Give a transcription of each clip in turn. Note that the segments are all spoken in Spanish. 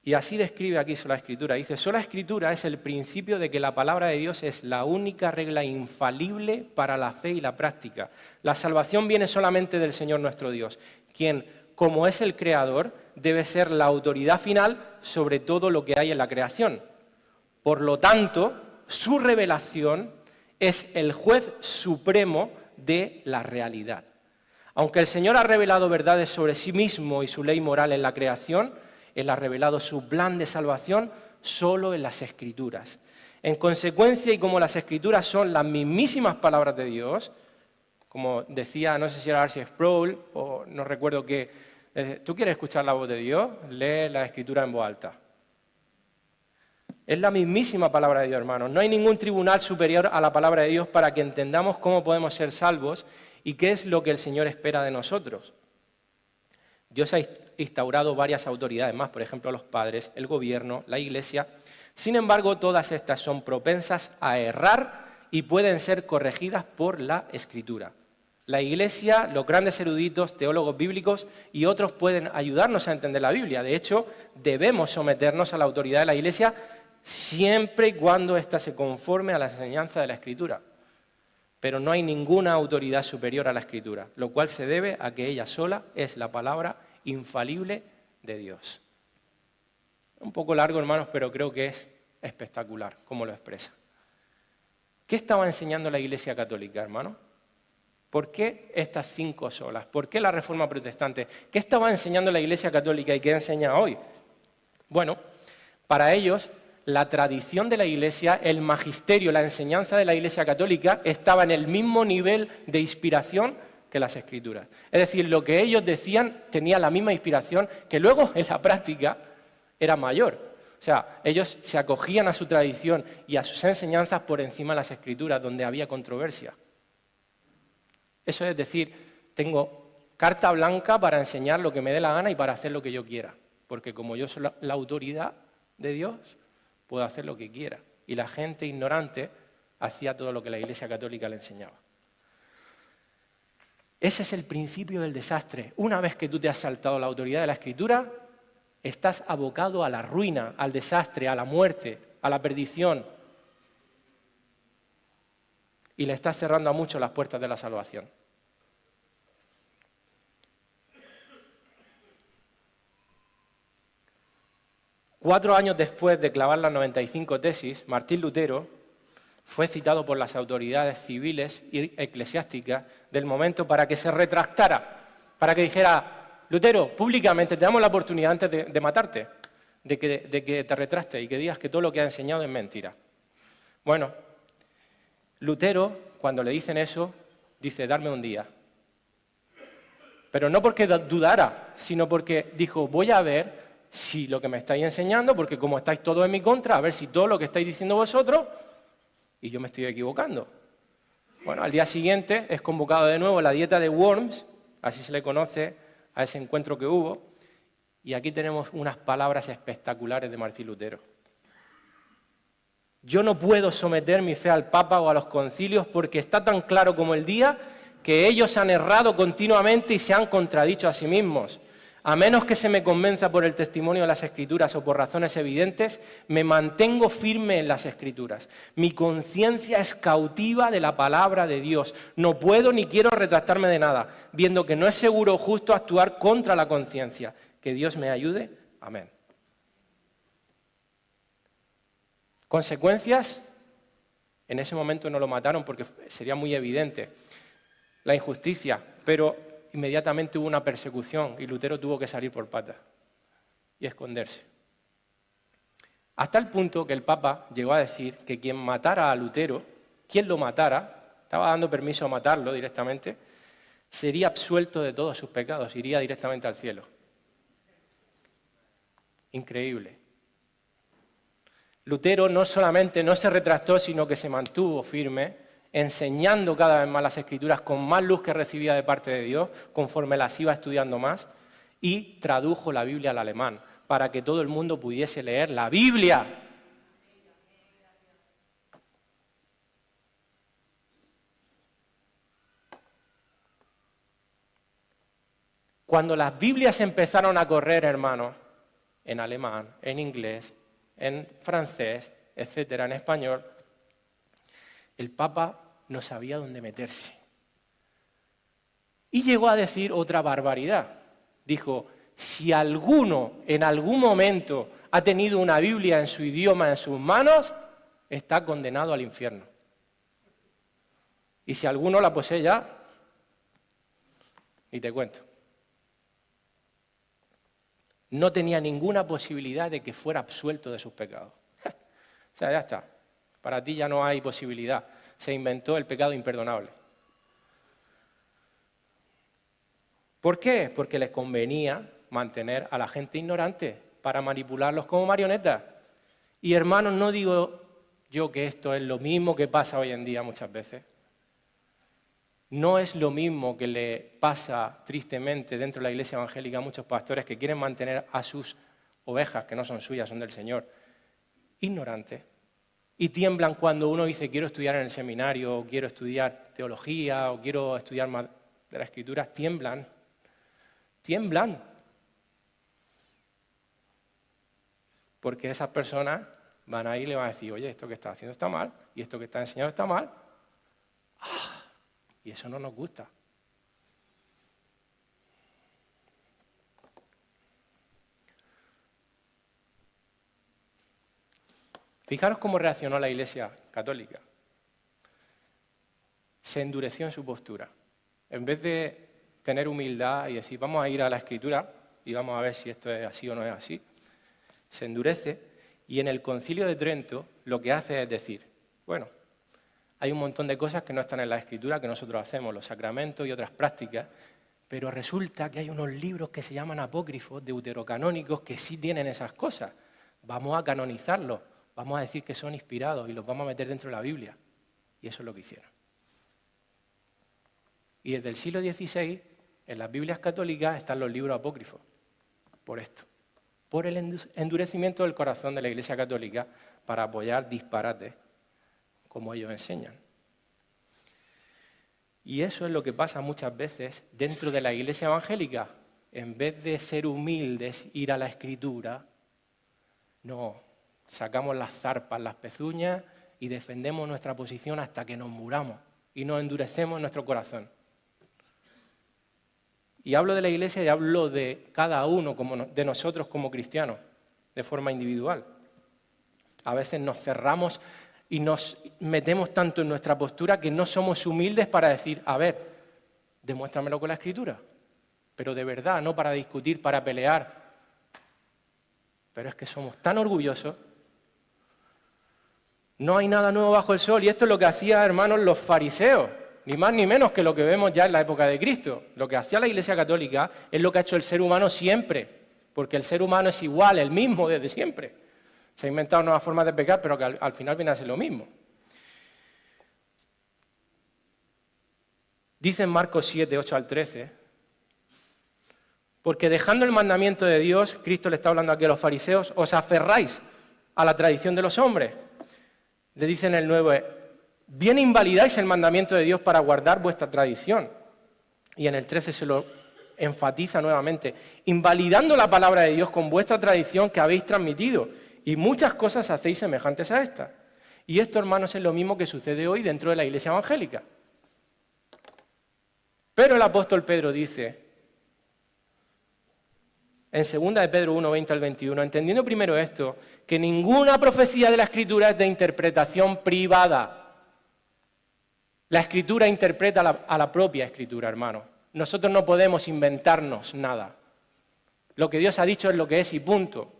Y así describe aquí Sola Escritura. Dice, Sola Escritura es el principio de que la palabra de Dios es la única regla infalible para la fe y la práctica. La salvación viene solamente del Señor nuestro Dios, quien, como es el Creador, debe ser la autoridad final sobre todo lo que hay en la creación. Por lo tanto, su revelación es el juez supremo de la realidad. Aunque el Señor ha revelado verdades sobre sí mismo y su ley moral en la creación, Él ha revelado su plan de salvación solo en las Escrituras. En consecuencia, y como las Escrituras son las mismísimas palabras de Dios, como decía, no sé si era R.C. Sproul, o no recuerdo qué, ¿tú quieres escuchar la voz de Dios? Lee la Escritura en voz alta. Es la mismísima palabra de Dios, hermanos. No hay ningún tribunal superior a la palabra de Dios para que entendamos cómo podemos ser salvos y qué es lo que el Señor espera de nosotros. Dios ha instaurado varias autoridades más, por ejemplo, los padres, el gobierno, la Iglesia. Sin embargo, todas estas son propensas a errar y pueden ser corregidas por la Escritura. La Iglesia, los grandes eruditos, teólogos bíblicos y otros pueden ayudarnos a entender la Biblia. De hecho, debemos someternos a la autoridad de la Iglesia siempre y cuando ésta se conforme a la enseñanza de la Escritura. Pero no hay ninguna autoridad superior a la Escritura, lo cual se debe a que ella sola es la palabra infalible de Dios. Un poco largo, hermanos, pero creo que es espectacular cómo lo expresa. ¿Qué estaba enseñando la Iglesia Católica, hermanos? ¿Por qué estas 5 solas? ¿Por qué la Reforma Protestante? ¿Qué estaba enseñando la Iglesia Católica y qué enseña hoy? Bueno, para ellos, la tradición de la Iglesia, el magisterio, la enseñanza de la Iglesia Católica estaba en el mismo nivel de inspiración que las Escrituras. Es decir, lo que ellos decían tenía la misma inspiración que luego en la práctica era mayor. O sea, ellos se acogían a su tradición y a sus enseñanzas por encima de las Escrituras, donde había controversia. Eso es decir, tengo carta blanca para enseñar lo que me dé la gana y para hacer lo que yo quiera, porque como yo soy la autoridad de Dios, puedo hacer lo que quiera. Y la gente ignorante hacía todo lo que la Iglesia Católica le enseñaba. Ese es el principio del desastre. Una vez que tú te has saltado la autoridad de la Escritura, estás abocado a la ruina, al desastre, a la muerte, a la perdición. Y le estás cerrando a muchos las puertas de la salvación. Cuatro años después de clavar las 95 tesis, Martín Lutero fue citado por las autoridades civiles y eclesiásticas del momento para que se retractara, para que dijera, Lutero, públicamente te damos la oportunidad antes de matarte, de que te retractes y que digas que todo lo que has enseñado es mentira. Bueno, Lutero, cuando le dicen eso, dice, darme un día. Pero no porque dudara, sino porque dijo, voy a ver si lo que me estáis enseñando, porque como estáis todos en mi contra, a ver si todo lo que estáis diciendo vosotros, y yo me estoy equivocando. Bueno, al día siguiente es convocado de nuevo a la dieta de Worms, así se le conoce a ese encuentro que hubo, y aquí tenemos unas palabras espectaculares de Martín Lutero. Yo no puedo someter mi fe al Papa o a los concilios porque está tan claro como el día que ellos han errado continuamente y se han contradicho a sí mismos. A menos que se me convenza por el testimonio de las Escrituras o por razones evidentes, me mantengo firme en las Escrituras. Mi conciencia es cautiva de la palabra de Dios. No puedo ni quiero retractarme de nada, viendo que no es seguro o justo actuar contra la conciencia. Que Dios me ayude. Amén. ¿Consecuencias? En ese momento no lo mataron porque sería muy evidente la injusticia, pero inmediatamente hubo una persecución y Lutero tuvo que salir por patas y esconderse. Hasta el punto que el Papa llegó a decir que quien matara a Lutero, quien lo matara, estaba dando permiso a matarlo directamente, sería absuelto de todos sus pecados, iría directamente al cielo. Increíble. Lutero no solamente no se retractó, sino que se mantuvo firme, enseñando cada vez más las Escrituras con más luz que recibía de parte de Dios, conforme las iba estudiando más, y tradujo la Biblia al alemán, para que todo el mundo pudiese leer la Biblia. Cuando las Biblias empezaron a correr, hermanos, en alemán, en inglés, en francés, etcétera, en español. El Papa no sabía dónde meterse. Y llegó a decir otra barbaridad. Dijo, si alguno en algún momento ha tenido una Biblia en su idioma en sus manos, está condenado al infierno. Y si alguno la posee ya, ni te cuento. No tenía ninguna posibilidad de que fuera absuelto de sus pecados. O sea, ya está. Para ti ya no hay posibilidad. Se inventó el pecado imperdonable. ¿Por qué? Porque les convenía mantener a la gente ignorante para manipularlos como marionetas. Y hermanos, no digo yo que esto es lo mismo que pasa hoy en día muchas veces. No es lo mismo que le pasa tristemente dentro de la iglesia evangélica a muchos pastores que quieren mantener a sus ovejas, que no son suyas, son del Señor, ignorantes. Y tiemblan cuando uno dice quiero estudiar en el seminario, o quiero estudiar teología, o quiero estudiar más de la Escritura, tiemblan. Porque esas personas van a ir y le van a decir, oye, esto que estás haciendo está mal, y esto que estás enseñando está mal. Y eso no nos gusta. Fijaros cómo reaccionó la Iglesia católica. Se endureció en su postura. En vez de tener humildad y decir, vamos a ir a la Escritura y vamos a ver si esto es así o no es así, se endurece y en el Concilio de Trento lo que hace es decir, bueno, hay un montón de cosas que no están en la Escritura que nosotros hacemos, los sacramentos y otras prácticas, pero resulta que hay unos libros que se llaman apócrifos, deuterocanónicos, que sí tienen esas cosas. Vamos a canonizarlos, vamos a decir que son inspirados y los vamos a meter dentro de la Biblia. Y eso es lo que hicieron. Y desde el siglo XVI, en las Biblias católicas están los libros apócrifos, por esto, por el endurecimiento del corazón de la Iglesia católica para apoyar disparates como ellos enseñan. Y eso es lo que pasa muchas veces dentro de la Iglesia evangélica. En vez de ser humildes, ir a la Escritura, no, sacamos las zarpas, las pezuñas y defendemos nuestra posición hasta que nos muramos y nos endurecemos en nuestro corazón. Y hablo de la Iglesia y hablo de cada uno de nosotros como cristianos, de forma individual. A veces nos cerramos y nos metemos tanto en nuestra postura que no somos humildes para decir, a ver, demuéstramelo con la Escritura. Pero de verdad, no para discutir, para pelear. Pero es que somos tan orgullosos. No hay nada nuevo bajo el sol. Y esto es lo que hacían, hermanos, los fariseos. Ni más ni menos que lo que vemos ya en la época de Cristo. Lo que hacía la Iglesia católica es lo que ha hecho el ser humano siempre. Porque el ser humano es igual, el mismo desde siempre. Se ha inventado nuevas formas de pecar, pero que al final viene a ser lo mismo. Dice en Marcos 7, 8 al 13, porque dejando el mandamiento de Dios, Cristo le está hablando aquí a los fariseos, os aferráis a la tradición de los hombres. Le dice en el 9, bien invalidáis el mandamiento de Dios para guardar vuestra tradición. Y en el 13 se lo enfatiza nuevamente, invalidando la palabra de Dios con vuestra tradición que habéis transmitido. Y muchas cosas hacéis semejantes a estas. Y esto, hermanos, es lo mismo que sucede hoy dentro de la Iglesia evangélica. Pero el apóstol Pedro dice, en 2 de Pedro 1, 20 al 21, entendiendo primero esto, que ninguna profecía de la Escritura es de interpretación privada. La Escritura interpreta a la propia Escritura, hermano. Nosotros no podemos inventarnos nada. Lo que Dios ha dicho es lo que es y punto.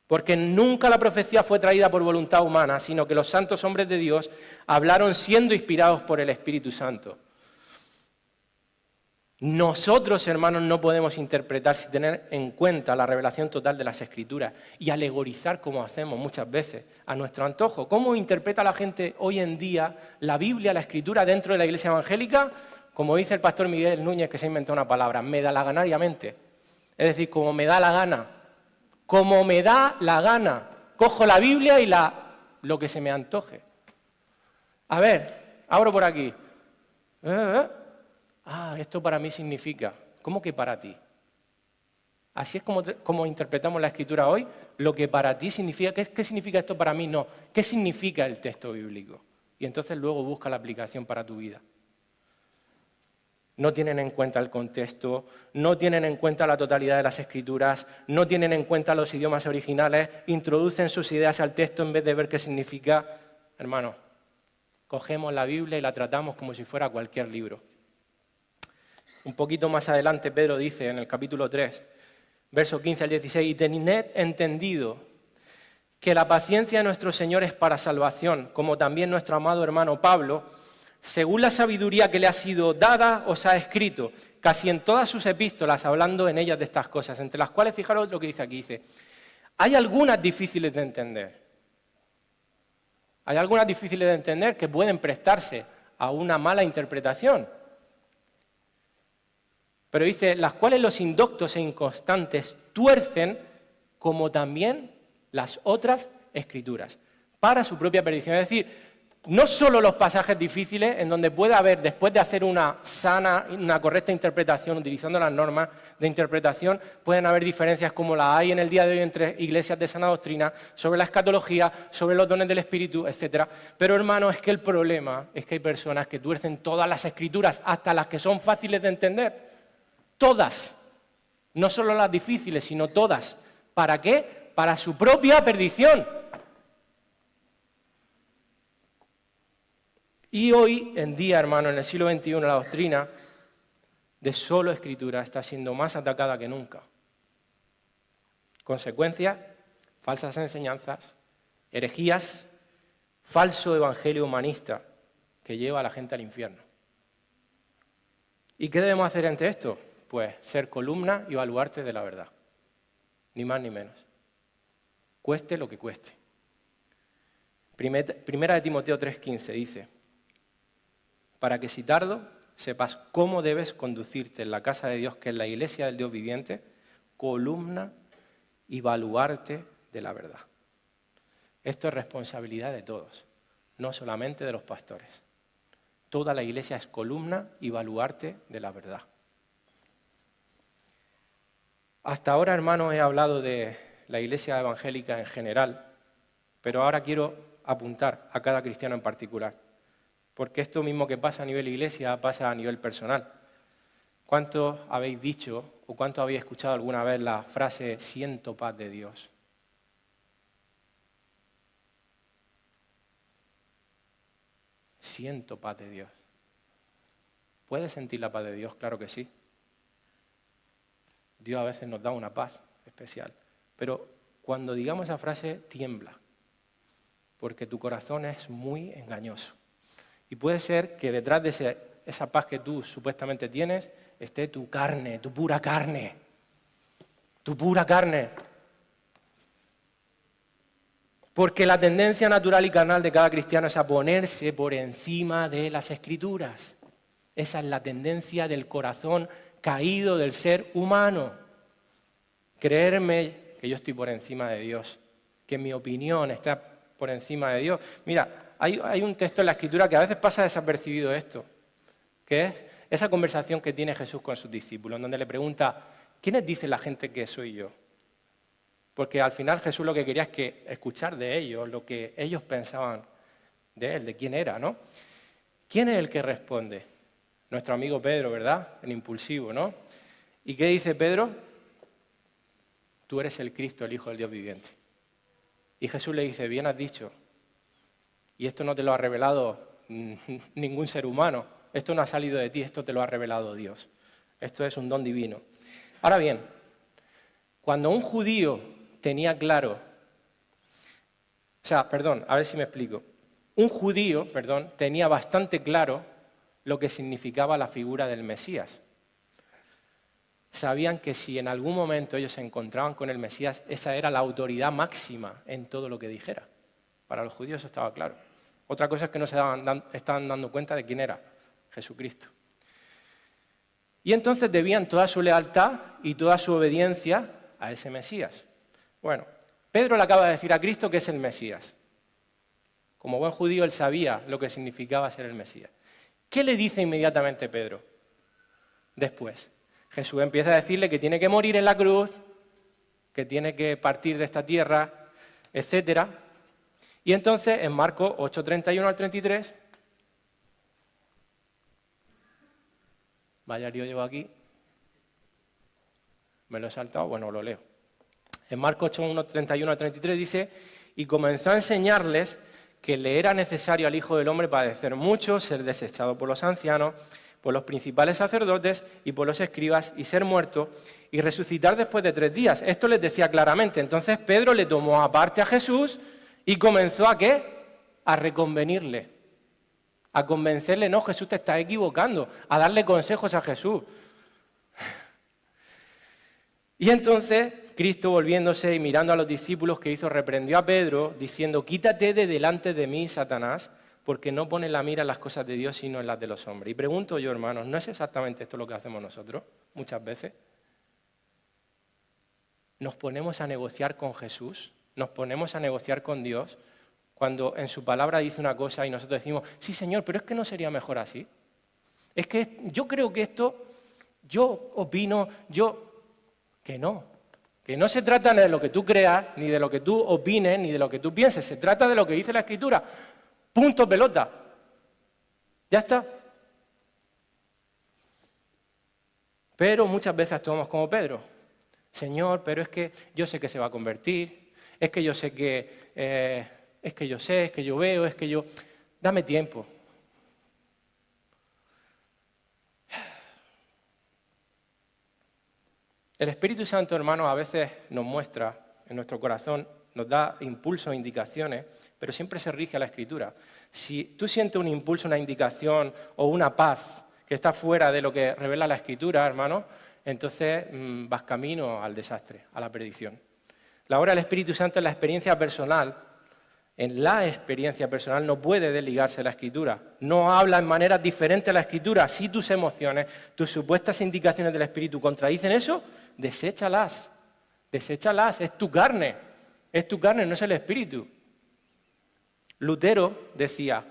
Porque nunca la profecía fue traída por voluntad humana, sino que los santos hombres de Dios hablaron siendo inspirados por el Espíritu Santo. Nosotros, hermanos, no podemos interpretar sin tener en cuenta la revelación total de las Escrituras y alegorizar como hacemos muchas veces a nuestro antojo. ¿Cómo interpreta la gente hoy en día la Biblia, la Escritura dentro de la Iglesia evangélica? Como dice el pastor Miguel Núñez, que se ha inventado una palabra, medalaganariamente. Es decir, como me da la gana. Como me da la gana. Cojo la Biblia y lo que se me antoje. A ver, abro por aquí. Esto para mí significa. ¿Cómo que para ti? Así es como interpretamos la Escritura hoy. Lo que para ti significa, ¿qué significa esto para mí? No. ¿Qué significa el texto bíblico? Y entonces luego busca la aplicación para tu vida. No tienen en cuenta el contexto, no tienen en cuenta la totalidad de las Escrituras, no tienen en cuenta los idiomas originales, introducen sus ideas al texto en vez de ver qué significa. Hermanos, cogemos la Biblia y la tratamos como si fuera cualquier libro. Un poquito más adelante Pedro dice en el capítulo 3, versos 15 al 16, y tened entendido que la paciencia de nuestro Señor es para salvación, como también nuestro amado hermano Pablo, según la sabiduría que le ha sido dada, os ha escrito, casi en todas sus epístolas, hablando en ellas de estas cosas, entre las cuales, fijaros lo que dice aquí, dice, hay algunas difíciles de entender. Hay algunas difíciles de entender que pueden prestarse a una mala interpretación. Pero dice, las cuales los indoctos e inconstantes tuercen, como también las otras Escrituras, para su propia perdición. Es decir, no solo los pasajes difíciles en donde puede haber, después de hacer una correcta interpretación, utilizando las normas de interpretación, pueden haber diferencias como las hay en el día de hoy entre iglesias de sana doctrina, sobre la escatología, sobre los dones del Espíritu, etc. Pero hermano, es que el problema es que hay personas que tuercen todas las Escrituras, hasta las que son fáciles de entender. Todas. No solo las difíciles, sino todas. ¿Para qué? Para su propia perdición. Y hoy en día, hermano, en el siglo XXI, la doctrina de solo Escritura está siendo más atacada que nunca. Consecuencias, falsas enseñanzas, herejías, falso evangelio humanista que lleva a la gente al infierno. ¿Y qué debemos hacer ante esto? Pues ser columna y baluarte de la verdad. Ni más ni menos. Cueste lo que cueste. Primera de Timoteo 3:15 dice, para que si tardo sepas cómo debes conducirte en la casa de Dios, que es la iglesia del Dios viviente, columna y baluarte de la verdad. Esto es responsabilidad de todos, no solamente de los pastores. Toda la iglesia es columna y baluarte de la verdad. Hasta ahora, hermanos, he hablado de la iglesia evangélica en general, pero ahora quiero apuntar a cada cristiano en particular. Porque esto mismo que pasa a nivel iglesia pasa a nivel personal. ¿Cuántos habéis dicho o cuántos habéis escuchado alguna vez la frase siento paz de Dios? Siento paz de Dios. ¿Puedes sentir la paz de Dios? Claro que sí. Dios a veces nos da una paz especial. Pero cuando digamos esa frase, tiembla. Porque tu corazón es muy engañoso. Y puede ser que detrás de esa paz que tú supuestamente tienes esté tu carne, tu pura carne. Tu pura carne. Porque la tendencia natural y carnal de cada cristiano es a ponerse por encima de las Escrituras. Esa es la tendencia del corazón caído del ser humano. Creerme que yo estoy por encima de Dios, que mi opinión está por encima de Dios. Mira, hay un texto en la Escritura que a veces pasa desapercibido esto, que es esa conversación que tiene Jesús con sus discípulos, donde le pregunta, ¿quiénes dice la gente que soy yo? Porque al final Jesús lo que quería es que escuchar de ellos lo que ellos pensaban de él, de quién era, ¿no? ¿Quién es el que responde? Nuestro amigo Pedro, ¿verdad? El impulsivo, ¿no? ¿Y qué dice Pedro? Tú eres el Cristo, el Hijo del Dios viviente. Y Jesús le dice, bien has dicho. Y esto no te lo ha revelado ningún ser humano. Esto no ha salido de ti, esto te lo ha revelado Dios. Esto es un don divino. Ahora bien, cuando un judío tenía claro, a ver si me explico. Un judío, tenía bastante claro lo que significaba la figura del Mesías. Sabían que si en algún momento ellos se encontraban con el Mesías, esa era la autoridad máxima en todo lo que dijera. Para los judíos eso estaba claro. Otra cosa es que no se estaban dando cuenta de quién era Jesucristo. Y entonces debían toda su lealtad y toda su obediencia a ese Mesías. Bueno, Pedro le acaba de decir a Cristo que es el Mesías. Como buen judío, él sabía lo que significaba ser el Mesías. ¿Qué le dice inmediatamente Pedro? Después, Jesús empieza a decirle que tiene que morir en la cruz, que tiene que partir de esta tierra, etc. Y entonces en Marcos 8:31 al 33, vaya lío llevo aquí, me lo he saltado, bueno, lo leo. En Marcos 8:31 al 33 dice, y comenzó a enseñarles que le era necesario al Hijo del Hombre padecer mucho, ser desechado por los ancianos, por los principales sacerdotes y por los escribas, y ser muerto, y resucitar después de 3 días. Esto les decía claramente. Entonces Pedro le tomó aparte a Jesús y comenzó ¿a qué? A reconvenirle, a convencerle, no, Jesús te está equivocando, a darle consejos a Jesús. Y entonces Cristo, volviéndose y mirando a los discípulos que hizo, reprendió a Pedro, diciendo, quítate de delante de mí, Satanás, porque no pones la mira en las cosas de Dios, sino en las de los hombres. Y pregunto yo, hermanos, ¿no es exactamente esto lo que hacemos nosotros muchas veces? Nos ponemos a negociar con Jesús, nos ponemos a negociar con Dios, cuando en su palabra dice una cosa y nosotros decimos, sí, Señor, pero es que no sería mejor así. Es que yo creo que esto, yo opino, que no se trata de lo que tú creas, ni de lo que tú opines, ni de lo que tú pienses, se trata de lo que dice la Escritura. Punto, pelota. Ya está. Pero muchas veces actuamos como Pedro. Señor, pero es que yo sé que se va a convertir, es que yo sé que, es que yo veo, es que yo... Dame tiempo. El Espíritu Santo, hermanos, a veces nos muestra en nuestro corazón, nos da impulsos, indicaciones, pero siempre se rige a la Escritura. Si tú sientes un impulso, una indicación o una paz que está fuera de lo que revela la Escritura, hermano, entonces vas camino al desastre, a la perdición. La obra del Espíritu Santo en la experiencia personal, no puede desligarse de la Escritura. No habla en maneras diferentes a la Escritura. Si tus emociones, tus supuestas indicaciones del Espíritu contradicen eso, deséchalas. Deséchalas, es tu carne, no es el Espíritu. Lutero decía,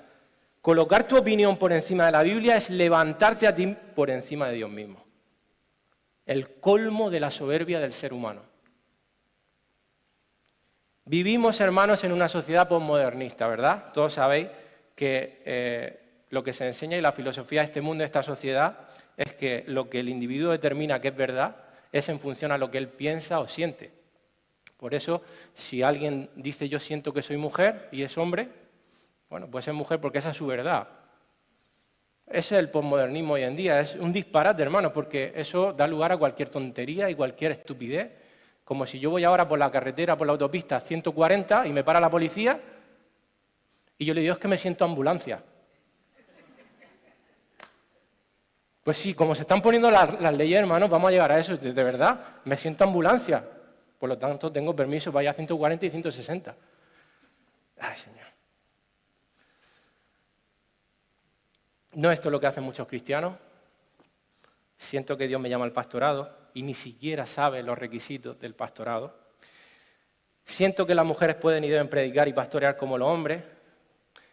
colocar tu opinión por encima de la Biblia es levantarte a ti por encima de Dios mismo. El colmo de la soberbia del ser humano. Vivimos, hermanos, en una sociedad posmodernista, ¿verdad? Todos sabéis que lo que se enseña y la filosofía de este mundo, de esta sociedad, es que lo que el individuo determina que es verdad es en función a lo que él piensa o siente. Por eso, si alguien dice yo siento que soy mujer y es hombre, bueno, pues es mujer porque esa es su verdad. Ese es el posmodernismo hoy en día, es un disparate, hermano, porque eso da lugar a cualquier tontería y cualquier estupidez. Como si yo voy ahora por la carretera, por la autopista, 140 y me para la policía y yo le digo, es que me siento ambulancia. Pues sí, como se están poniendo las leyes, hermanos, vamos a llegar a eso. De verdad, me siento ambulancia. Por lo tanto, tengo permiso para ir a 140 y 160. Ay, Señor. No esto es lo que hacen muchos cristianos. Siento que Dios me llama al pastorado y ni siquiera sabe los requisitos del pastorado. Siento que las mujeres pueden y deben predicar y pastorear como los hombres,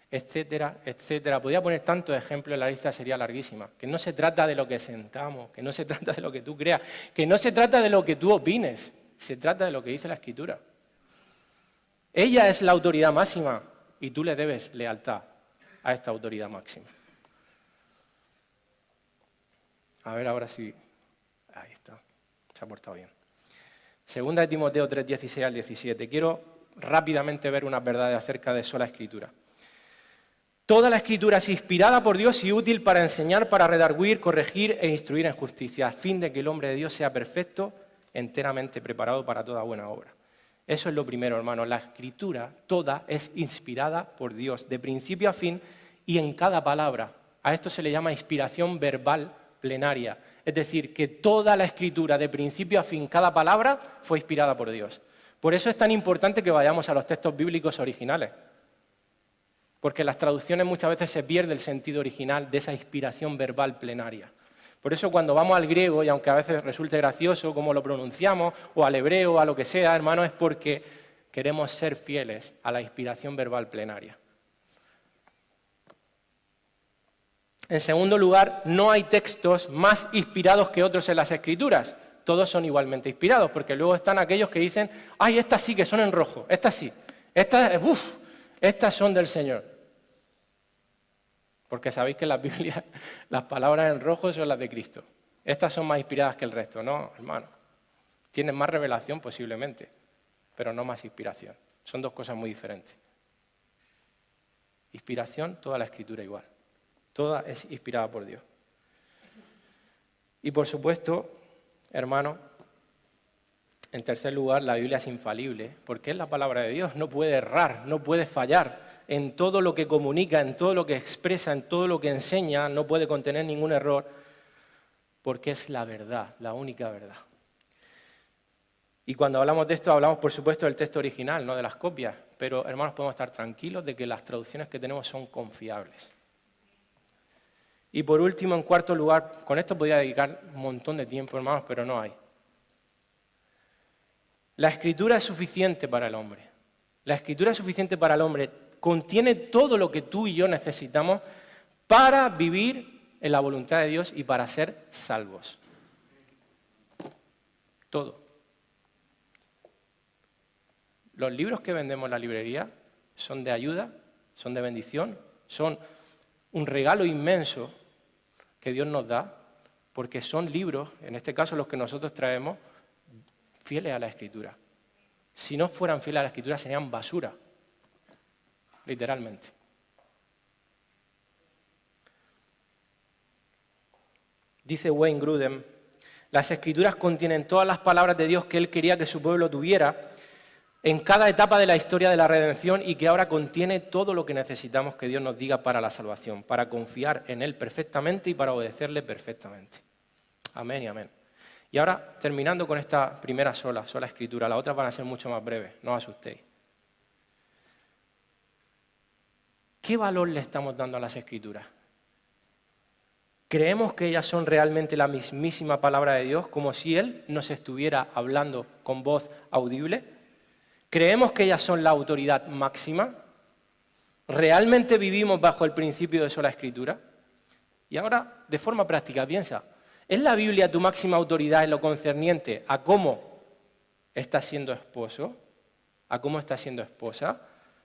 etcétera, etcétera. Podría poner tantos ejemplos, la lista sería larguísima. Que no se trata de lo que sentamos, que no se trata de lo que tú creas, que no se trata de lo que tú opines, se trata de lo que dice la Escritura. Ella es la autoridad máxima y tú le debes lealtad a esta autoridad máxima. A ver ahora sí. Ahí está. Se ha portado bien. Segunda de Timoteo 3, 16 al 17. Quiero rápidamente ver unas verdades acerca de sola Escritura. Toda la Escritura es inspirada por Dios y útil para enseñar, para redarguir, corregir e instruir en justicia, a fin de que el hombre de Dios sea perfecto, enteramente preparado para toda buena obra. Eso es lo primero, hermano. La Escritura toda es inspirada por Dios, de principio a fin y en cada palabra. A esto se le llama inspiración verbal plenaria. Es decir, que toda la Escritura, de principio a fin, cada palabra, fue inspirada por Dios. Por eso es tan importante que vayamos a los textos bíblicos originales. Porque en las traducciones muchas veces se pierde el sentido original de esa inspiración verbal plenaria. Por eso cuando vamos al griego, y aunque a veces resulte gracioso cómo lo pronunciamos, o al hebreo, o a lo que sea, hermano, es porque queremos ser fieles a la inspiración verbal plenaria. En segundo lugar, no hay textos más inspirados que otros en las Escrituras. Todos son igualmente inspirados, porque luego están aquellos que dicen, ¡ay, estas sí que son en rojo! Estas sí. Estas son del Señor. Porque sabéis que en la Biblia las palabras en rojo son las de Cristo. Estas son más inspiradas que el resto. No, hermano. Tienen más revelación posiblemente, pero no más inspiración. Son dos cosas muy diferentes. Inspiración, toda la Escritura igual. Toda es inspirada por Dios. Y por supuesto, hermano, en tercer lugar, la Biblia es infalible, porque es la palabra de Dios, no puede errar, no puede fallar. En todo lo que comunica, en todo lo que expresa, en todo lo que enseña, no puede contener ningún error, porque es la verdad, la única verdad. Y cuando hablamos de esto, hablamos por supuesto del texto original, no de las copias, pero hermanos, podemos estar tranquilos de que las traducciones que tenemos son confiables. Y por último, en cuarto lugar, con esto podría dedicar un montón de tiempo, hermanos, pero no hay. La Escritura es suficiente para el hombre. La Escritura es suficiente para el hombre. Contiene todo lo que tú y yo necesitamos para vivir en la voluntad de Dios y para ser salvos. Todo. Los libros que vendemos en la librería son de ayuda, son de bendición, son un regalo inmenso que Dios nos da, porque son libros, en este caso los que nosotros traemos, fieles a la Escritura. Si no fueran fieles a la Escritura, serían basura, literalmente. Dice Wayne Grudem, las Escrituras contienen todas las palabras de Dios que Él quería que su pueblo tuviera en cada etapa de la historia de la redención y que ahora contiene todo lo que necesitamos que Dios nos diga para la salvación, para confiar en Él perfectamente y para obedecerle perfectamente. Amén y amén. Y ahora, terminando con esta primera sola escritura, las otras van a ser mucho más breves, no os asustéis. ¿Qué valor le estamos dando a las escrituras? ¿Creemos que ellas son realmente la mismísima palabra de Dios, como si Él nos estuviera hablando con voz audible? ¿Creemos que ellas son la autoridad máxima? ¿Realmente vivimos bajo el principio de sola escritura? Y ahora, de forma práctica, piensa, ¿es la Biblia tu máxima autoridad en lo concerniente a cómo estás siendo esposo? ¿A cómo estás siendo esposa?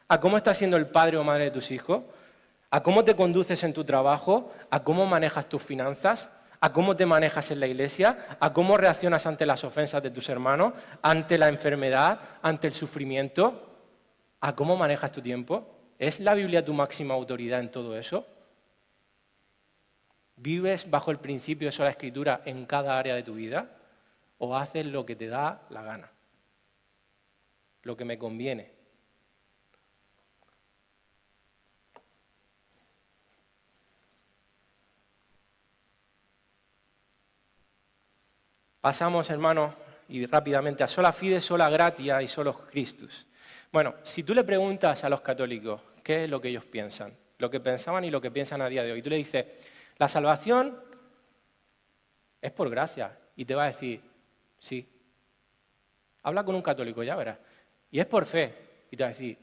¿A cómo estás siendo el padre o madre de tus hijos? ¿A cómo te conduces en tu trabajo? ¿A cómo manejas tus finanzas? ¿A cómo te manejas en la iglesia? ¿A cómo reaccionas ante las ofensas de tus hermanos? ¿Ante la enfermedad? ¿Ante el sufrimiento? ¿A cómo manejas tu tiempo? ¿Es la Biblia tu máxima autoridad en todo eso? ¿Vives bajo el principio de sola escritura en cada área de tu vida? ¿O haces lo que te da la gana? Lo que me conviene. Pasamos, hermanos, y rápidamente a sola fide, sola gratia y solo Christus. Bueno, si tú le preguntas a los católicos qué es lo que ellos piensan, lo que pensaban y lo que piensan a día de hoy, tú le dices, la salvación es por gracia, y te va a decir, sí. Habla con un católico, ya verás. Y es por fe, y te va a decir,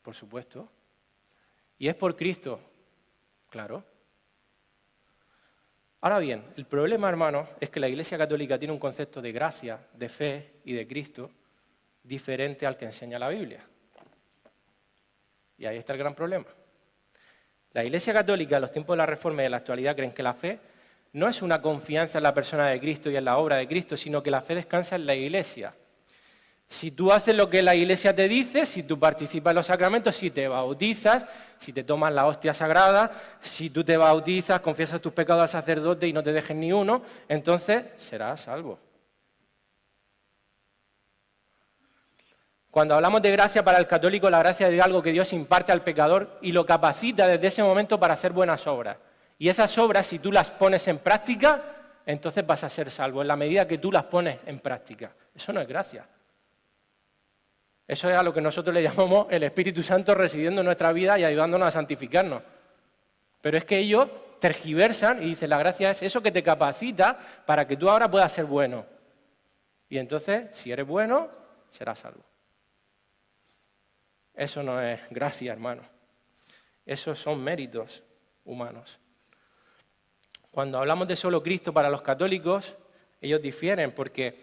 por supuesto. Y es por Cristo, claro. Ahora bien, el problema, hermanos, es que la Iglesia Católica tiene un concepto de gracia, de fe y de Cristo diferente al que enseña la Biblia. Y ahí está el gran problema. La Iglesia Católica en los tiempos de la Reforma y de la actualidad creen que la fe no es una confianza en la persona de Cristo y en la obra de Cristo, sino que la fe descansa en la Iglesia. Si tú haces lo que la Iglesia te dice, si tú participas en los sacramentos, si te bautizas, si te tomas la hostia sagrada, si tú te bautizas, confiesas tus pecados al sacerdote y no te dejes ni uno, entonces serás salvo. Cuando hablamos de gracia para el católico, la gracia es algo que Dios imparte al pecador y lo capacita desde ese momento para hacer buenas obras. Y esas obras, si tú las pones en práctica, entonces vas a ser salvo, en la medida que tú las pones en práctica. Eso no es gracia. Eso es a lo que nosotros le llamamos el Espíritu Santo residiendo en nuestra vida y ayudándonos a santificarnos. Pero es que ellos tergiversan y dicen, la gracia es eso que te capacita para que tú ahora puedas ser bueno. Y entonces, si eres bueno, serás salvo. Eso no es gracia, hermano. Esos son méritos humanos. Cuando hablamos de solo Cristo para los católicos, ellos difieren porque,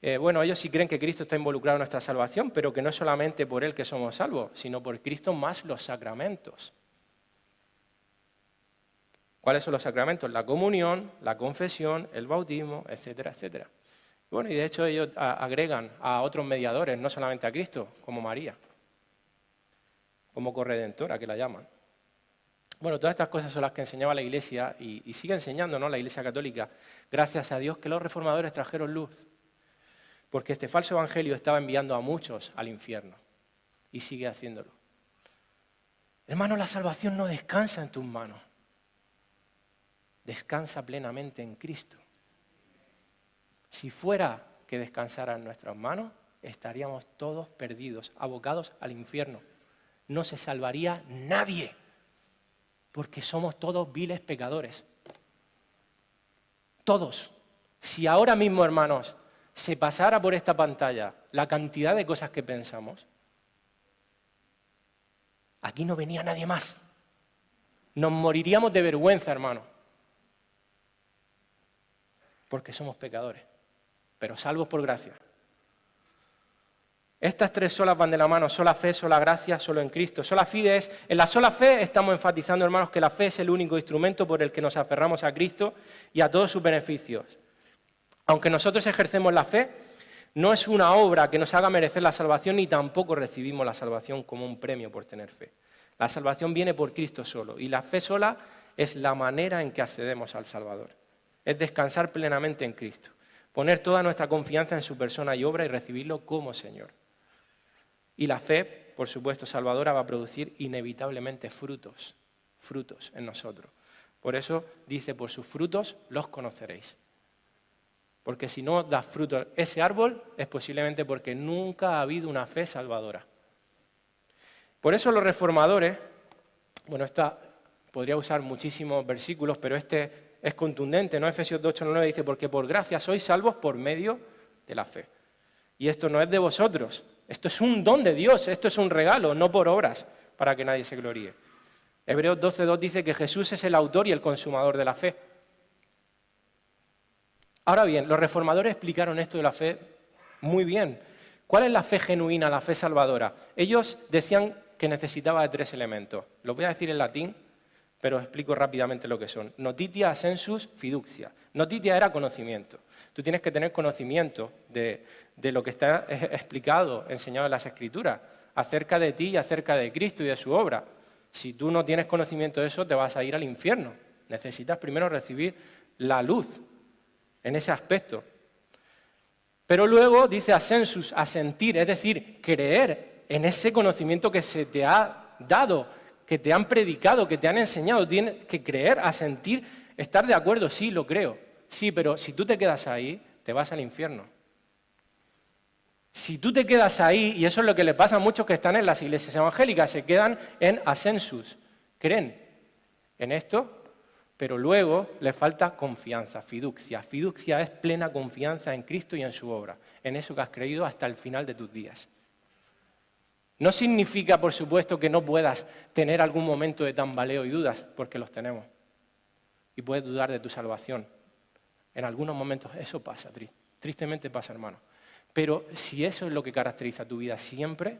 ellos sí creen que Cristo está involucrado en nuestra salvación, pero que no es solamente por Él que somos salvos, sino por Cristo más los sacramentos. ¿Cuáles son los sacramentos? La comunión, la confesión, el bautismo, etcétera, etcétera. Y de hecho ellos agregan a otros mediadores, no solamente a Cristo, como María, como corredentora, que la llaman. Todas estas cosas son las que enseñaba la Iglesia y sigue enseñando, ¿no?, la Iglesia Católica. Gracias a Dios que los reformadores trajeron luz, porque este falso evangelio estaba enviando a muchos al infierno y sigue haciéndolo. Hermano, la salvación no descansa en tus manos, descansa plenamente en Cristo. Si fuera que descansara en nuestras manos, estaríamos todos perdidos, abocados al infierno. No se salvaría nadie, porque somos todos viles pecadores. Todos. Si ahora mismo, hermanos, se pasara por esta pantalla la cantidad de cosas que pensamos, aquí no venía nadie más. Nos moriríamos de vergüenza, hermano, porque somos pecadores, pero salvos por gracia. Estas tres solas van de la mano: sola fe, sola gracia, solo en Cristo. Sola fide es, en la sola fe estamos enfatizando, hermanos, que la fe es el único instrumento por el que nos aferramos a Cristo y a todos sus beneficios. Aunque nosotros ejercemos la fe, no es una obra que nos haga merecer la salvación, ni tampoco recibimos la salvación como un premio por tener fe. La salvación viene por Cristo solo, y la fe sola es la manera en que accedemos al Salvador. Es descansar plenamente en Cristo, poner toda nuestra confianza en su persona y obra y recibirlo como Señor. Y la fe, por supuesto, salvadora, va a producir inevitablemente frutos en nosotros. Por eso dice: por sus frutos los conoceréis. Porque si no da fruto ese árbol, es posiblemente porque nunca ha habido una fe salvadora. Por eso los reformadores, esta podría usar muchísimos versículos, pero este es contundente, ¿no? Efesios 2:8-9 dice: porque por gracia sois salvos por medio de la fe. Y esto no es de vosotros, esto es un don de Dios, esto es un regalo, no por obras, para que nadie se gloríe. Hebreos 12:2 dice que Jesús es el autor y el consumador de la fe. Ahora bien, los reformadores explicaron esto de la fe muy bien. ¿Cuál es la fe genuina, la fe salvadora? Ellos decían que necesitaba de tres elementos. Los voy a decir en latín, pero os explico rápidamente lo que son. Notitia, assensus, fiducia. Notitia era conocimiento. Tú tienes que tener conocimiento de lo que está explicado, enseñado en las Escrituras, acerca de ti y acerca de Cristo y de su obra. Si tú no tienes conocimiento de eso, te vas a ir al infierno. Necesitas primero recibir la luz en ese aspecto. Pero luego dice assensus, asentir, es decir, creer en ese conocimiento que se te ha dado, que te han predicado, que te han enseñado. Tienes que creer, asentir, estar de acuerdo, sí, lo creo. Sí, pero si tú te quedas ahí, te vas al infierno. Si tú te quedas ahí, y eso es lo que le pasa a muchos que están en las iglesias evangélicas, se quedan en assensus, creen en esto, pero luego les falta confianza, fiducia. Fiducia es plena confianza en Cristo y en su obra, en eso que has creído hasta el final de tus días. No significa, por supuesto, que no puedas tener algún momento de tambaleo y dudas, porque los tenemos. Y puedes dudar de tu salvación. En algunos momentos eso pasa, tristemente pasa, hermano. Pero si eso es lo que caracteriza tu vida siempre,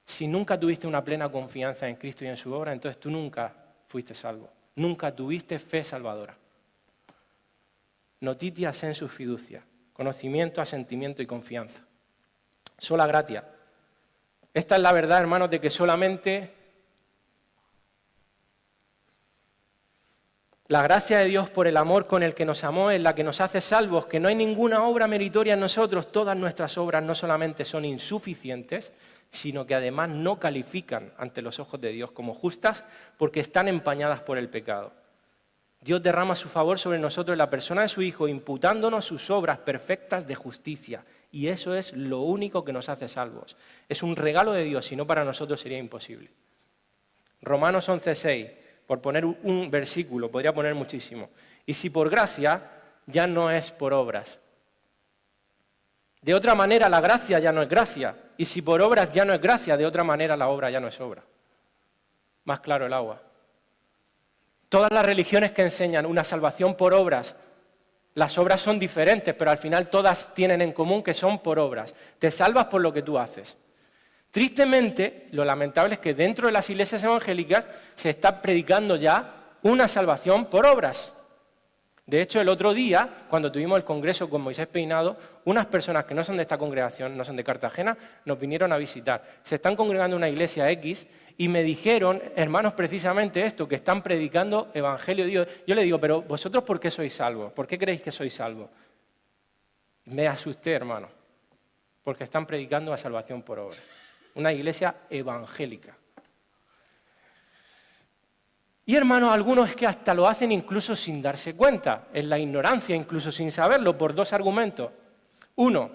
si nunca tuviste una plena confianza en Cristo y en su obra, entonces tú nunca fuiste salvo. Nunca tuviste fe salvadora. Notitia sensus fiducia, conocimiento, asentimiento y confianza. Sola gratia. Esta es la verdad, hermanos, de que solamente la gracia de Dios por el amor con el que nos amó es la que nos hace salvos, que no hay ninguna obra meritoria en nosotros. Todas nuestras obras no solamente son insuficientes, sino que además no califican ante los ojos de Dios como justas porque están empañadas por el pecado. Dios derrama su favor sobre nosotros en la persona de su Hijo, imputándonos sus obras perfectas de justicia. Y eso es lo único que nos hace salvos. Es un regalo de Dios, si no para nosotros sería imposible. Romanos 11:6, por poner un versículo, podría poner muchísimo. Y si por gracia, ya no es por obras. De otra manera, la gracia ya no es gracia. Y si por obras ya no es gracia, de otra manera la obra ya no es obra. Más claro el agua. Todas las religiones que enseñan una salvación por obras, las obras son diferentes, pero al final todas tienen en común que son por obras. Te salvas por lo que tú haces. Tristemente, lo lamentable es que dentro de las iglesias evangélicas se está predicando ya una salvación por obras. De hecho, el otro día, cuando tuvimos el congreso con Moisés Peinado, unas personas que no son de esta congregación, no son de Cartagena, nos vinieron a visitar. Se están congregando en una iglesia X y me dijeron, hermanos, precisamente esto, que están predicando evangelio de Dios. Yo le digo, pero ¿vosotros por qué sois salvos? ¿Por qué creéis que sois salvos? Me asusté, hermano, porque están predicando la salvación por obra. Una iglesia evangélica. Y hermanos, algunos es que hasta lo hacen incluso sin darse cuenta, en la ignorancia, incluso sin saberlo, por dos argumentos. Uno,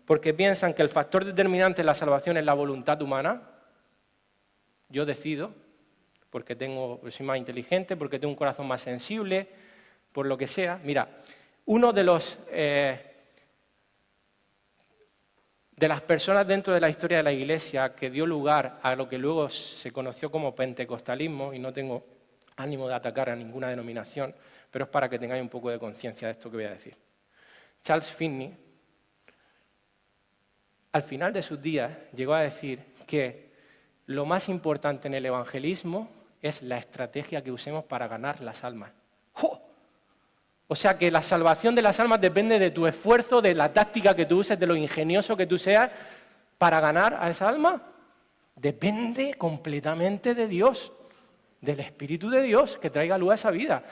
porque piensan que el factor determinante en la salvación es la voluntad humana. Yo decido, porque soy más inteligente, porque tengo un corazón más sensible, por lo que sea. Mira, uno de las personas dentro de la historia de la Iglesia que dio lugar a lo que luego se conoció como pentecostalismo, y no tengo ánimo de atacar a ninguna denominación, pero es para que tengáis un poco de conciencia de esto que voy a decir. Charles Finney, al final de sus días, llegó a decir que lo más importante en el evangelismo es la estrategia que usemos para ganar las almas. ¡Oh! O sea que la salvación de las almas depende de tu esfuerzo, de la táctica que tú uses, de lo ingenioso que tú seas para ganar a esa alma. Depende completamente de Dios, del Espíritu de Dios que traiga luz a esa vida.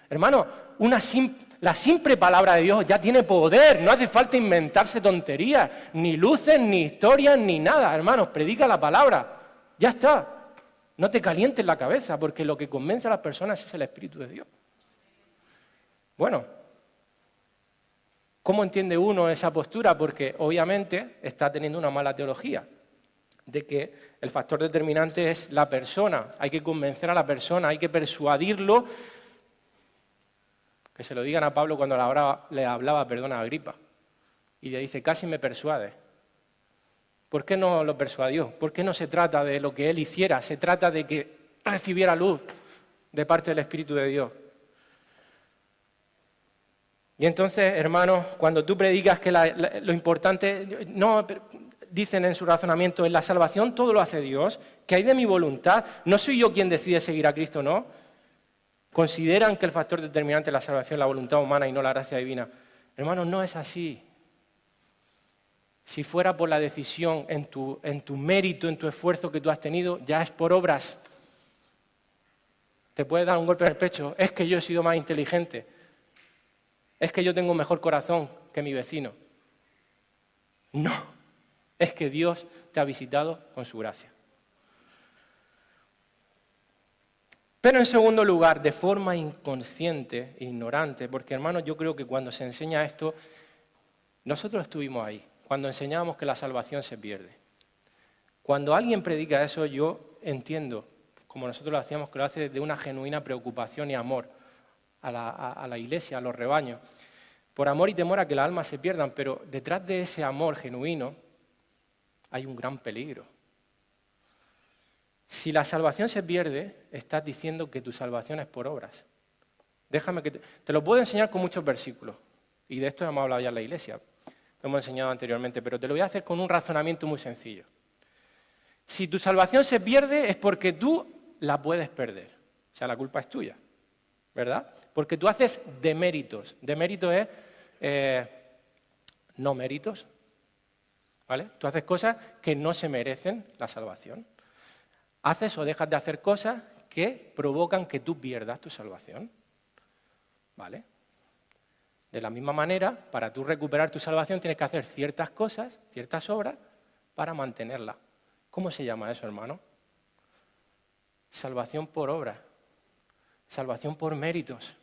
Hermano, la simple palabra de Dios ya tiene poder, no hace falta inventarse tonterías, ni luces, ni historias, ni nada. Hermanos, predica la palabra, ya está. No te calientes la cabeza, porque lo que convence a las personas es el Espíritu de Dios. Bueno, ¿cómo entiende uno esa postura? Porque obviamente está teniendo una mala teología de que el factor determinante es la persona. Hay que convencer a la persona, hay que persuadirlo. Que se lo digan a Pablo cuando le hablaba, a Agripa. Y le dice, casi me persuade. ¿Por qué no lo persuadió? ¿Por qué no se trata de lo que él hiciera? Se trata de que recibiera luz de parte del Espíritu de Dios. Y entonces, hermanos, cuando tú predicas que lo importante, no, dicen en su razonamiento, en la salvación todo lo hace Dios, que hay de mi voluntad, no soy yo quien decide seguir a Cristo, ¿no? Consideran que el factor determinante de la salvación es la voluntad humana y no la gracia divina. Hermanos, no es así. Si fuera por la decisión en tu mérito, en tu esfuerzo que tú has tenido, ya es por obras. Te puedes dar un golpe en el pecho, es que yo he sido más inteligente. Es que yo tengo un mejor corazón que mi vecino. No, es que Dios te ha visitado con su gracia. Pero en segundo lugar, de forma inconsciente e ignorante, porque hermanos, yo creo que cuando se enseña esto, nosotros estuvimos ahí, cuando enseñábamos que la salvación se pierde. Cuando alguien predica eso, yo entiendo, como nosotros lo hacíamos, que lo hace de una genuina preocupación y amor a la iglesia, a los rebaños, por amor y temor a que las almas se pierdan, pero detrás de ese amor genuino hay un gran peligro. Si la salvación se pierde, estás diciendo que tu salvación es por obras. Déjame que te lo puedo enseñar con muchos versículos, y de esto hemos hablado ya en la iglesia, lo hemos enseñado anteriormente, pero te lo voy a hacer con un razonamiento muy sencillo. Si tu salvación se pierde es porque tú la puedes perder, o sea, la culpa es tuya. ¿Verdad? Porque tú haces deméritos. Demérito es no méritos. ¿Vale? Tú haces cosas que no se merecen la salvación. Haces o dejas de hacer cosas que provocan que tú pierdas tu salvación. ¿Vale? De la misma manera, para tú recuperar tu salvación tienes que hacer ciertas cosas, ciertas obras, para mantenerla. ¿Cómo se llama eso, hermano? Salvación por obra. Salvación por méritos.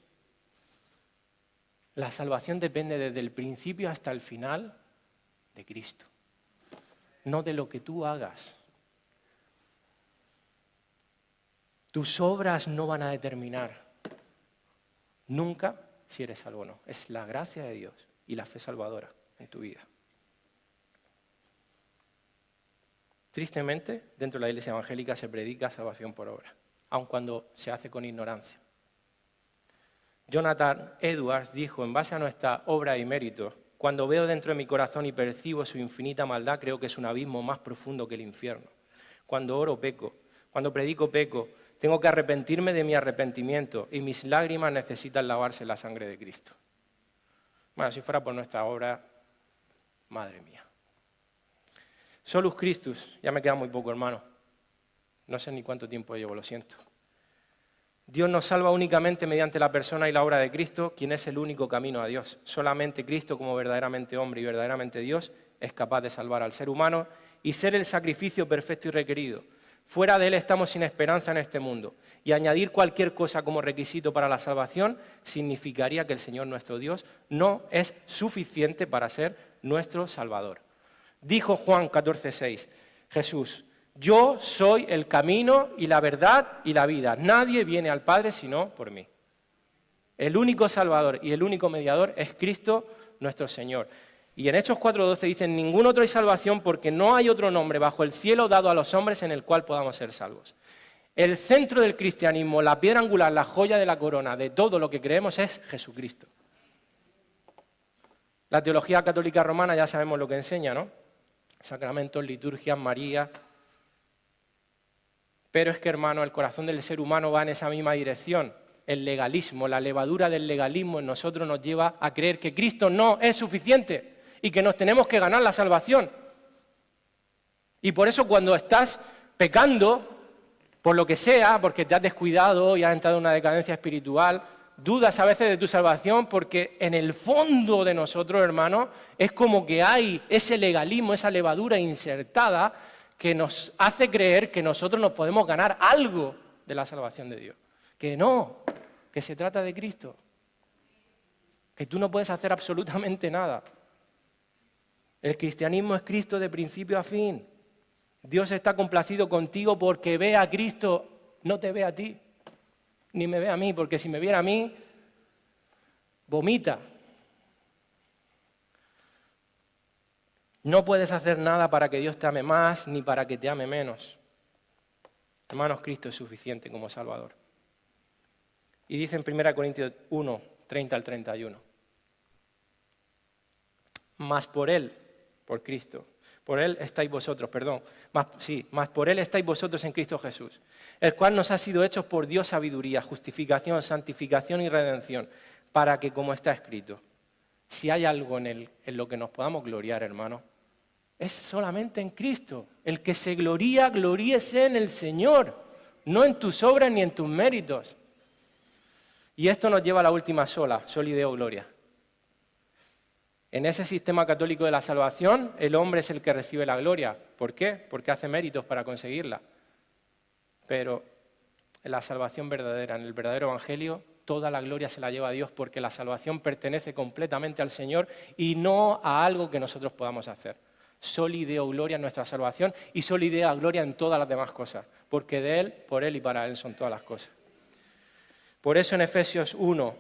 La salvación depende desde el principio hasta el final de Cristo, no de lo que tú hagas. Tus obras no van a determinar nunca si eres salvo o no. Es la gracia de Dios y la fe salvadora en tu vida. Tristemente, dentro de la iglesia evangélica se predica salvación por obra, aun cuando se hace con ignorancia. Jonathan Edwards dijo, en base a nuestra obra y mérito, cuando veo dentro de mi corazón y percibo su infinita maldad, creo que es un abismo más profundo que el infierno. Cuando oro, peco. Cuando predico, peco. Tengo que arrepentirme de mi arrepentimiento y mis lágrimas necesitan lavarse en la sangre de Cristo. Bueno, si fuera por nuestra obra, madre mía. Solus Christus, ya me queda muy poco, hermano. No sé ni cuánto tiempo llevo, lo siento. Dios nos salva únicamente mediante la persona y la obra de Cristo, quien es el único camino a Dios. Solamente Cristo, como verdaderamente hombre y verdaderamente Dios, es capaz de salvar al ser humano y ser el sacrificio perfecto y requerido. Fuera de Él estamos sin esperanza en este mundo. Y añadir cualquier cosa como requisito para la salvación significaría que el Señor nuestro Dios no es suficiente para ser nuestro Salvador. Dijo Juan 14:6, Jesús: yo soy el camino y la verdad y la vida. Nadie viene al Padre sino por mí. El único Salvador y el único mediador es Cristo nuestro Señor. Y en Hechos 4:12 dicen, ningún otro hay salvación porque no hay otro nombre bajo el cielo dado a los hombres en el cual podamos ser salvos. El centro del cristianismo, la piedra angular, la joya de la corona de todo lo que creemos es Jesucristo. La teología católica romana ya sabemos lo que enseña, ¿no? Sacramentos, liturgias, María. Pero es que, hermano, el corazón del ser humano va en esa misma dirección. El legalismo, la levadura del legalismo en nosotros nos lleva a creer que Cristo no es suficiente y que nos tenemos que ganar la salvación. Y por eso cuando estás pecando, por lo que sea, porque te has descuidado y has entrado en una decadencia espiritual, dudas a veces de tu salvación porque en el fondo de nosotros, hermano, es como que hay ese legalismo, esa levadura insertada que nos hace creer que nosotros nos podemos ganar algo de la salvación de Dios. Que no, que se trata de Cristo. Que tú no puedes hacer absolutamente nada. El cristianismo es Cristo de principio a fin. Dios está complacido contigo porque ve a Cristo, no te ve a ti, ni me ve a mí, porque si me viera a mí, vomita. No puedes hacer nada para que Dios te ame más ni para que te ame menos. Hermanos, Cristo es suficiente como Salvador. Y dice en 1 Corintios 1, 30 al 31. Mas por Él, por Cristo, por Él estáis vosotros, mas por Él estáis vosotros en Cristo Jesús, el cual nos ha sido hecho por Dios sabiduría, justificación, santificación y redención, para que, como está escrito, si hay algo en lo que nos podamos gloriar, hermano, es solamente en Cristo. El que se gloría, gloríese en el Señor, no en tus obras ni en tus méritos. Y esto nos lleva a la última sola, soli Deo gloria. En ese sistema católico de la salvación, el hombre es el que recibe la gloria. ¿Por qué? Porque hace méritos para conseguirla. Pero en la salvación verdadera, en el verdadero evangelio, toda la gloria se la lleva a Dios porque la salvación pertenece completamente al Señor y no a algo que nosotros podamos hacer. Soli Deo gloria en nuestra salvación y soli Deo gloria en todas las demás cosas, porque de Él, por Él y para Él son todas las cosas. Por eso en Efesios 1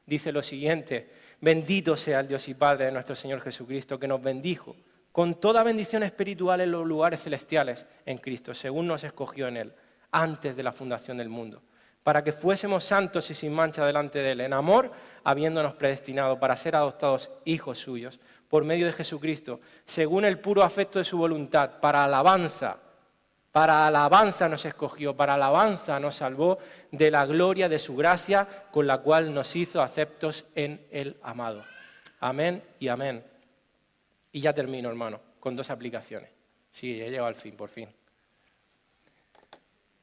dice lo siguiente: bendito sea el Dios y Padre de nuestro Señor Jesucristo, que nos bendijo con toda bendición espiritual en los lugares celestiales en Cristo, según nos escogió en Él, antes de la fundación del mundo, para que fuésemos santos y sin mancha delante de Él, en amor, habiéndonos predestinado para ser adoptados hijos suyos, por medio de Jesucristo, según el puro afecto de su voluntad, para alabanza nos escogió, para alabanza nos salvó de la gloria de su gracia, con la cual nos hizo aceptos en el amado. Amén y amén. Y ya termino, hermano, con dos aplicaciones. Sí, he llegado al fin, por fin.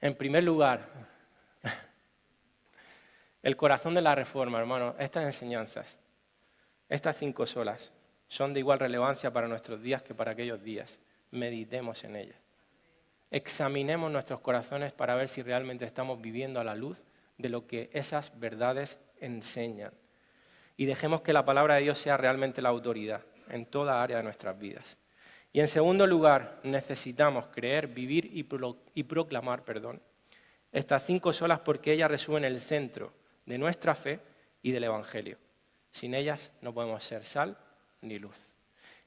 En primer lugar, el corazón de la Reforma, hermano, estas enseñanzas, estas 5 solas, son de igual relevancia para nuestros días que para aquellos días. Meditemos en ellas. Examinemos nuestros corazones para ver si realmente estamos viviendo a la luz de lo que esas verdades enseñan. Y dejemos que la palabra de Dios sea realmente la autoridad en toda área de nuestras vidas. Y en segundo lugar, necesitamos creer, vivir y proclamar, estas 5 solas porque ellas resumen el centro de nuestra fe y del Evangelio. Sin ellas no podemos ser sal ni luz.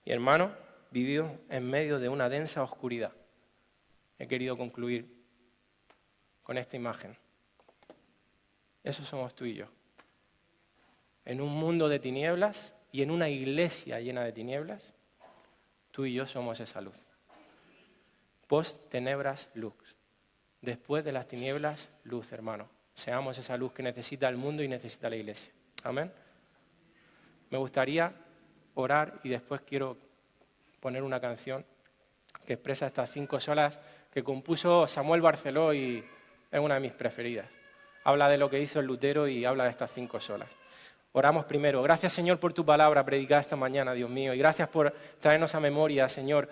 Y hermano, vivimos en medio de una densa oscuridad. He querido concluir con esta imagen. Eso somos tú y yo. en un mundo de tinieblas y en una iglesia llena de tinieblas, tú y yo somos esa luz. Post tenebras, luz. Después de las tinieblas, luz, hermano. Seamos esa luz que necesita el mundo y necesita la iglesia. Amén. Me gustaría orar y después quiero poner una canción que expresa estas 5 solas que compuso Samuel Barceló y es una de mis preferidas. Habla de lo que hizo el Lutero y habla de estas 5 solas. Oramos primero. Gracias, Señor, por tu palabra predicada esta mañana, Dios mío. Y gracias por traernos a memoria, Señor,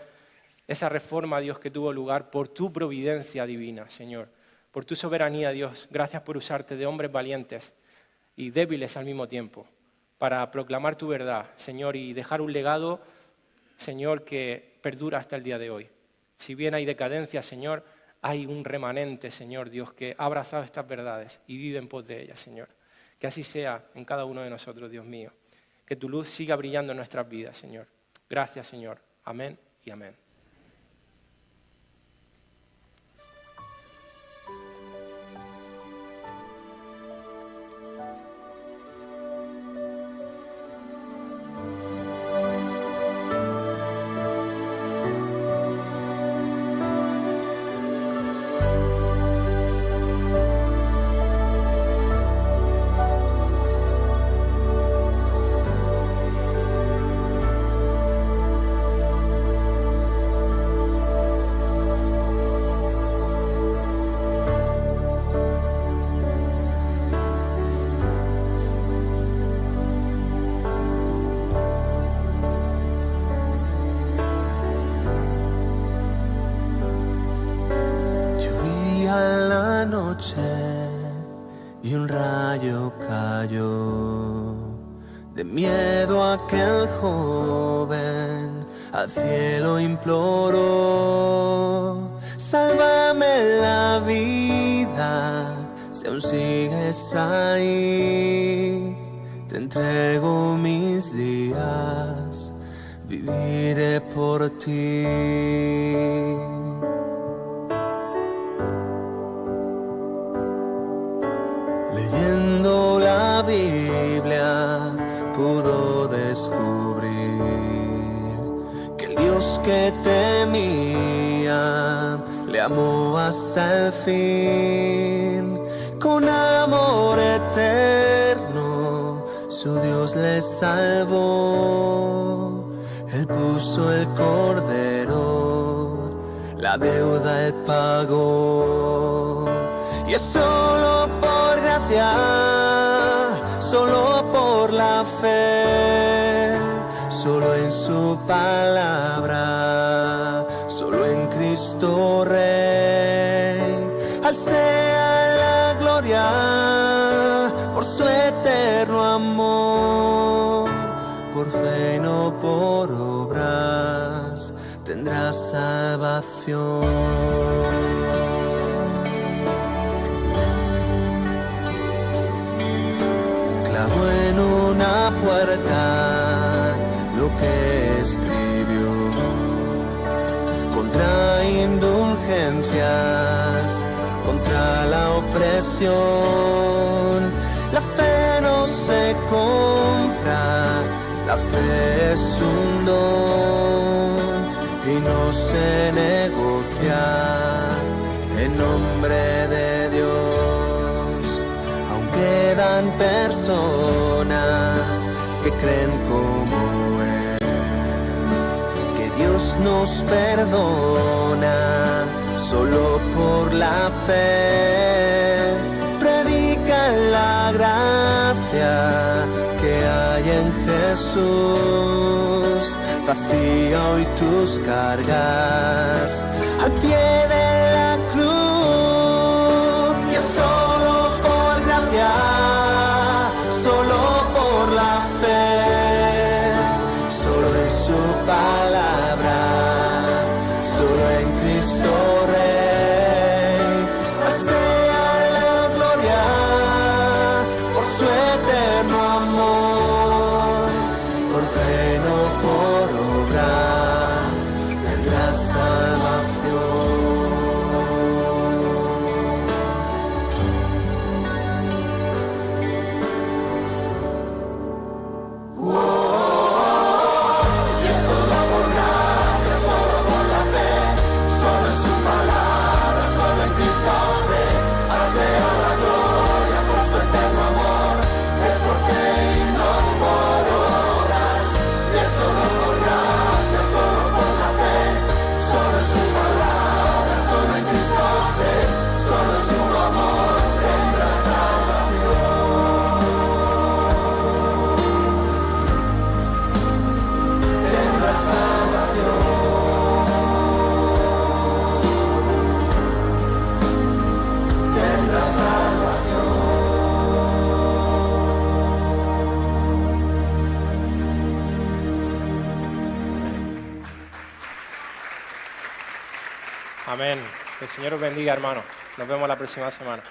esa reforma, Dios, que tuvo lugar por tu providencia divina, Señor. Por tu soberanía, Dios. Gracias por usarte de hombres valientes y débiles al mismo tiempo para proclamar tu verdad, Señor, y dejar un legado, Señor, que perdura hasta el día de hoy. Si bien hay decadencia, Señor, hay un remanente, Señor, Dios, que ha abrazado estas verdades y vive en pos de ellas, Señor. Que así sea en cada uno de nosotros, Dios mío. Que tu luz siga brillando en nuestras vidas, Señor. Gracias, Señor. Amén y amén. Y un rayo cayó, de miedo aquel joven al cielo imploró: sálvame la vida, si aún sigues ahí, te entrego mis días, viviré por ti. Leyendo la Biblia pudo descubrir que el Dios que temía le amó hasta el fin. Con amor eterno su Dios le salvó. Él puso el cordero, la deuda él pagó. Y es solo por gracia, solo por la fe, solo en su palabra, solo en Cristo Rey. Al sea la gloria por su eterno amor, por fe y no por obras tendrás salvación. En una puerta lo que escribió contra indulgencias, contra la opresión. La fe no se compra, la fe es un don y no se negocia en nombre de Dios. Quedan personas que creen como Él, que Dios nos perdona solo por la fe. Predica la gracia que hay en Jesús, vacía hoy tus cargas al pie de la cruz. Y es solo por gracia, solo por la fe, solo en su palabra, solo en Cristo Rey. Al sea la gloria por su eterno amor, por fe no por obras tendrás salvación. Amén. Que el Señor os bendiga, hermano. Nos vemos la próxima semana.